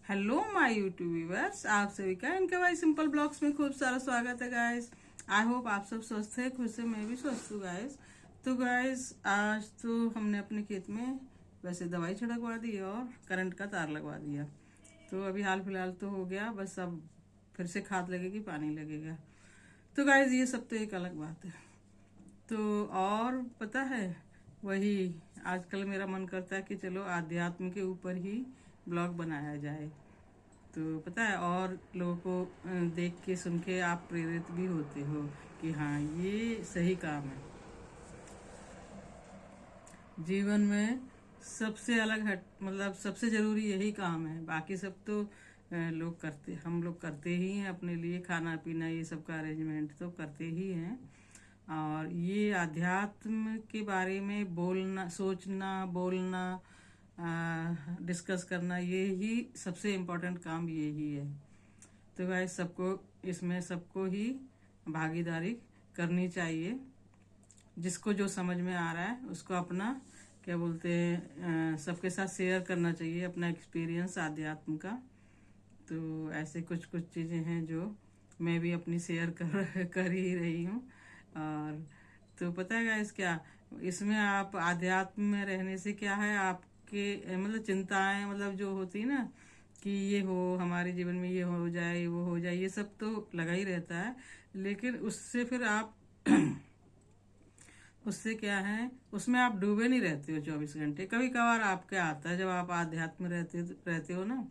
Hello my YouTube viewers, आप सभी का इनके भाई सिंपल ब्लॉग्स में खूब सारा स्वागत है गाइस। आई होप आप सब स्वस्थ है, खुश है, मैं भी स्वस्थ हूँ गाइस। तो गाइस आज तो हमने अपने खेत में वैसे दवाई छिड़कवा दी और करंट का तार लगवा दिया। तो अभी हाल फिलहाल तो हो गया, बस अब फिर से खाद लगेगी, पानी लगेगा। तो गाइस ये सब तो एक अलग बात है। तो और पता है, वही आजकल मेरा मन करता है कि चलो आध्यात्म के ऊपर ही ब्लॉग बनाया जाए। तो पता है, और लोगों को देख के सुन के आप प्रेरित भी होते हो कि हाँ ये सही काम है। जीवन में सबसे अलग हट मतलब सबसे जरूरी यही काम है। बाकी सब तो हम लोग करते ही हैं, अपने लिए खाना पीना ये सब का अरेंजमेंट तो करते ही हैं। और ये अध्यात्म के बारे में बोलना, सोचना, बोलना, डिस्कस करना, ये ही सबसे इम्पोर्टेंट काम यही है। तो भाई सबको ही भागीदारी करनी चाहिए। जिसको जो समझ में आ रहा है उसको अपना क्या बोलते हैं सबके साथ शेयर करना चाहिए अपना एक्सपीरियंस आध्यात्म का। तो ऐसे कुछ कुछ चीज़ें हैं जो मैं भी अपनी शेयर कर ही रही हूँ। और तो पता है गाइस क्या, इसमें आप आध्यात्म में रहने से क्या है, आपके मतलब चिंताएं मतलब जो होती है ना कि ये हो हमारे जीवन में, ये हो जाए वो हो जाए, ये सब तो लगा ही रहता है। लेकिन उससे फिर आप उससे क्या है, उसमें आप डूबे नहीं रहते हो 24 घंटे। कभी कभार आपके आता है जब आप आध्यात्म में रहते हो ना,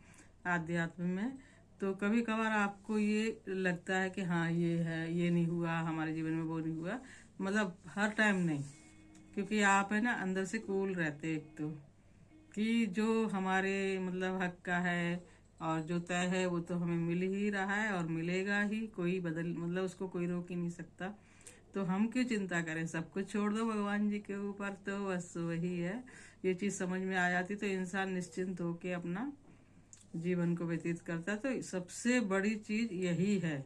आध्यात्म में। तो कभी कभार आपको ये लगता है कि हाँ ये है, ये नहीं हुआ हमारे जीवन में, वो नहीं हुआ। मतलब हर टाइम नहीं, क्योंकि आप है ना अंदर से कूल रहते एक तो, कि जो हमारे मतलब हक का है और जो तय है वो तो हमें मिल ही रहा है और मिलेगा ही, कोई बदल मतलब उसको कोई रोक ही नहीं सकता। तो हम क्यों चिंता करें, सब कुछ छोड़ दो भगवान जी के ऊपर, तो बस वही है। ये चीज़ समझ में आ जाती तो इंसान निश्चिंत होके अपना जीवन को व्यतीत करता। तो सबसे बड़ी चीज़ यही है,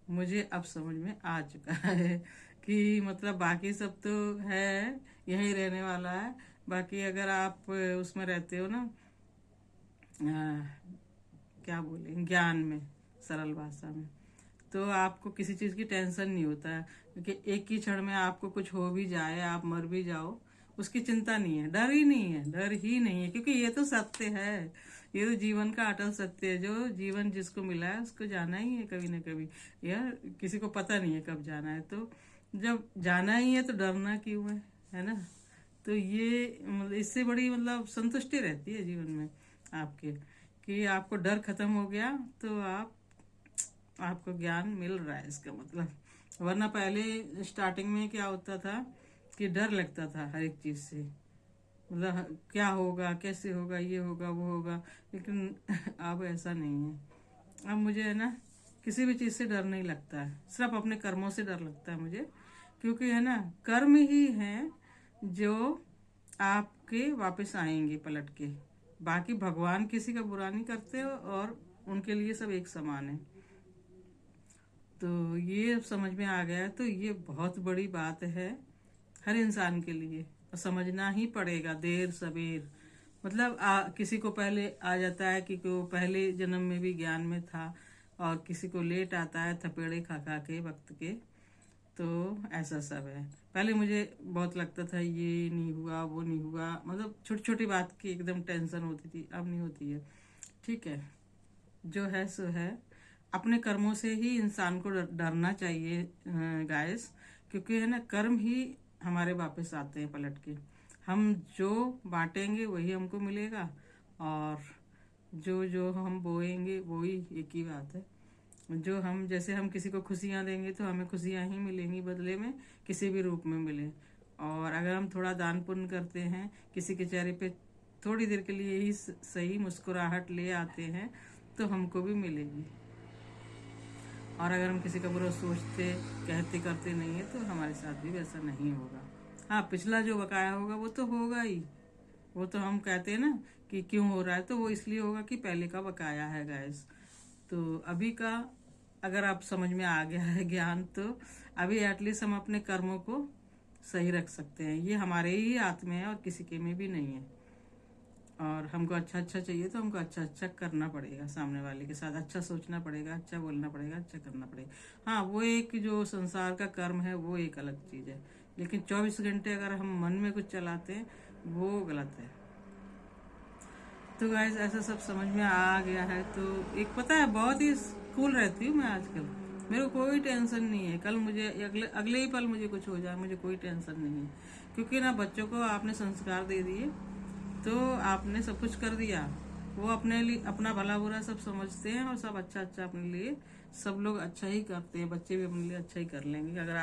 मुझे अब समझ में आ चुका है कि मतलब बाकी सब तो है, यही रहने वाला है। बाकी अगर आप उसमें रहते हो ना, क्या बोले, ज्ञान में, सरल भाषा में, तो आपको किसी चीज़ की टेंशन नहीं होता है। क्योंकि एक ही क्षण में आपको कुछ हो भी जाए, आप मर भी जाओ, उसकी चिंता नहीं है, डर ही नहीं है, डर ही नहीं है। क्योंकि ये तो सत्य है, ये तो जीवन का अटल सत्य है। जो जीवन जिसको मिला है उसको जाना ही है कभी ना कभी। यार किसी को पता नहीं है कब जाना है, तो जब जाना ही है तो डरना क्यों है ना। तो ये मतलब इससे बड़ी मतलब संतुष्टि रहती है जीवन में आपके, कि आपको डर खत्म हो गया। तो आपको ज्ञान मिल रहा है इसका मतलब। वरना पहले स्टार्टिंग में क्या होता था कि डर लगता था हर एक चीज़ से, मतलब क्या होगा, कैसे होगा, ये होगा वो होगा। लेकिन अब ऐसा नहीं है। अब मुझे है ना किसी भी चीज़ से डर नहीं लगता है, सिर्फ अपने कर्मों से डर लगता है मुझे। क्योंकि है ना, कर्म ही हैं जो आपके वापस आएंगे पलट के। बाकी भगवान किसी का बुरा नहीं करते हो और उनके लिए सब एक समान है। तो ये अब समझ में आ गया, तो ये बहुत बड़ी बात है हर इंसान के लिए, और समझना ही पड़ेगा देर सबेर। मतलब किसी को पहले आ जाता है कि वो पहले जन्म में भी ज्ञान में था, और किसी को लेट आता है थपेड़े खा खा के वक्त के। तो ऐसा सब है। पहले मुझे बहुत लगता था ये नहीं हुआ वो नहीं हुआ, मतलब छोटी छोटी बात की एकदम टेंशन होती थी, अब नहीं होती है। ठीक है, जो है सो है। अपने कर्मों से ही इंसान को डरना चाहिए गाइस। क्योंकि है ना, कर्म ही हमारे वापस आते हैं पलट के। हम जो बांटेंगे वही हमको मिलेगा, और जो जो हम बोएंगे वही, एक ही बात है। जो हम जैसे हम किसी को खुशियाँ देंगे तो हमें खुशियाँ ही मिलेंगी बदले में, किसी भी रूप में मिले। और अगर हम थोड़ा दान पुण्य करते हैं, किसी के चेहरे पे थोड़ी देर के लिए ही सही मुस्कुराहट ले आते हैं, तो हमको भी मिलेगी। और अगर हम किसी का बुरा सोचते, कहते, करते नहीं है तो हमारे साथ भी वैसा नहीं होगा। हाँ, पिछला जो बकाया होगा वो तो होगा ही। वो तो हम कहते हैं ना कि क्यों हो रहा है, तो वो इसलिए होगा कि पहले का बकाया है गैस। तो अभी का अगर आप समझ में आ गया है ज्ञान, तो अभी एटलीस्ट हम अपने कर्मों को सही रख सकते हैं। ये हमारे ही हाथ में है और किसी के में भी नहीं है। और हमको अच्छा अच्छा चाहिए तो हमको अच्छा अच्छा करना पड़ेगा, सामने वाले के साथ अच्छा सोचना पड़ेगा, अच्छा बोलना पड़ेगा, अच्छा करना पड़ेगा। हाँ, वो एक जो संसार का कर्म है वो एक अलग चीज़ है, लेकिन 24 घंटे अगर हम मन में कुछ चलाते हैं वो गलत है। तो गाइस ऐसा सब समझ में आ गया है। तो एक पता है, बहुत ही कूल रहती हूँ मैं आजकल, मेरे को कोई टेंशन नहीं है। कल मुझे अगले अगले ही पल मुझे कुछ हो जाए, मुझे कोई टेंशन नहीं है, क्योंकि ना बच्चों को आपने संस्कार दे दिए तो आपने सब कुछ कर दिया। वो अपने लिए अपना भला बुरा सब समझते हैं और सब अच्छा अच्छा अपने लिए, सब लोग अच्छा ही करते हैं, बच्चे भी अपने लिए अच्छा ही कर लेंगे। अगर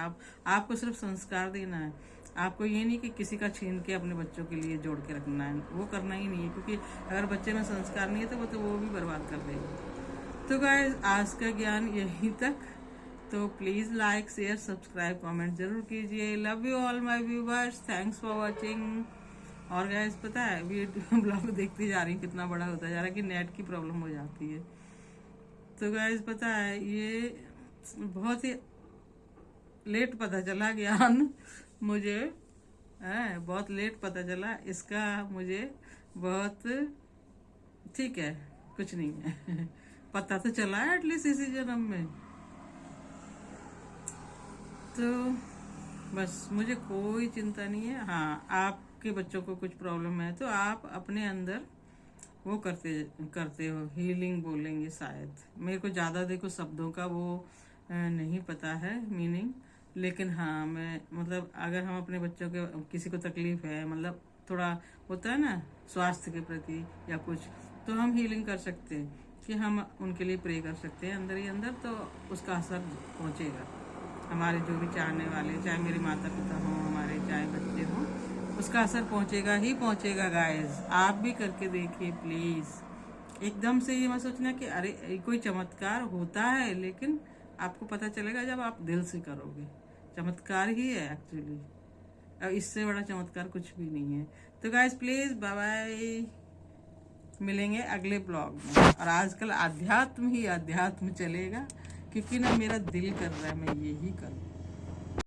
आपको सिर्फ संस्कार देना है, आपको ये नहीं कि किसी का छीन के अपने बच्चों के लिए जोड़ के रखना है, वो करना ही नहीं है, क्योंकि अगर बच्चे में संस्कार नहीं है तो वो भी बर्बाद कर देगा। तो गाइस आज का ज्ञान यहीं तक। तो please like share subscribe comment जरूर कीजिए। Love you all my viewers, thanks for watching. और गाइस पता है, वीडियो ब्लॉग देखती जा रही कितना बड़ा होता जा रहा है कि नेट की प्रॉब्लम हो जाती है। तो गाइस पता है, ये बहुत ही लेट पता चला ज्ञान मुझे, है बहुत लेट पता चला इसका मुझे, बहुत ठीक है, कुछ नहीं है पता तो चला है एटलीस्ट इसी जन्म में। तो बस मुझे कोई चिंता नहीं है। हाँ, आपके बच्चों को कुछ प्रॉब्लम है तो आप अपने अंदर वो करते करते हो, हीलिंग बोलेंगे शायद, मेरे को ज़्यादा देखो शब्दों का वो नहीं पता है मीनिंग, लेकिन हाँ मैं मतलब अगर हम अपने बच्चों के किसी को तकलीफ है, मतलब थोड़ा होता है ना स्वास्थ्य के प्रति या कुछ, तो हम हीलिंग कर सकते हैं कि हम उनके लिए प्रे कर सकते हैं अंदर ही अंदर, तो उसका असर पहुँचेगा। हमारे जो भी चाहने वाले, चाहे मेरे माता पिता हों, हमारे चाहे बच्चे हों, उसका असर पहुंचेगा ही पहुंचेगा। गाइस आप भी करके देखिए प्लीज़। एकदम से ये मत सोचना कि अरे कोई चमत्कार होता है, लेकिन आपको पता चलेगा जब आप दिल से करोगे। चमत्कार ही है एक्चुअली, अब इससे बड़ा चमत्कार कुछ भी नहीं है। तो गाइस प्लीज़ बाय बाय, मिलेंगे अगले ब्लॉग में। और आजकल आध्यात्म ही आध्यात्म चलेगा, क्योंकि ना मेरा दिल कर रहा है मैं यही करूँ।